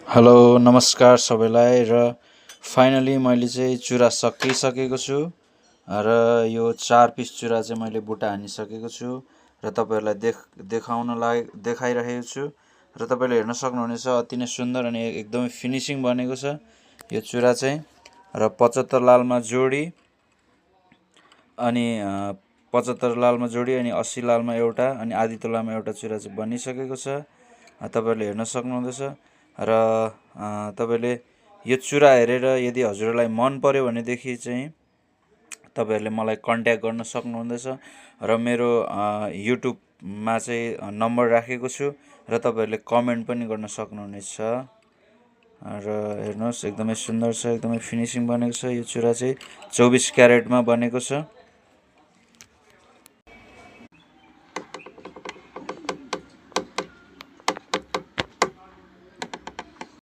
hello नमस्कार सबैलाई र फाइनली मैले चाहिँ चुरा सकिसकेको छु र यो 4 पिस चुरा चाहिँ मैले बुट्टा हानिसकेको छु र तपाईहरुलाई देखाइरहेको छु र तपाईले हेर्न सक्नुहुनेछ अति नै सुन्दर अनि एकदमै फिनिशिङ बनेको छ यो चुरा चाहिँ र 75 लालमा जोडी अनि 75 लालमा जोडी अनि 80 लालमा एउटा अनि आधी तोलामा एउटा चुरा चाहिँ बनिसकेको छ तपाईहरुले हेर्न सक्नुहुँदैछ र तपाईले यो चुरा हेरेर यदि हजुरलाई मन पर्यो भनेदेखि चाहिँ तपाईहरुले मलाई कन्ट्याक्ट गर्न सक्नुहुँदैछ र मेरो युट्युबमा चाहिँ नम्बर राखेको छु र तपाईहरुले कमेन्ट पनि गर्न सक्नुहुनेछ र हेर्नुहोस् एकदमै सुन्दर छ एकदमै फिनिशिङ बनेको छ यो चुरा चाहिँ 24 क्यारेटमा बनेको छ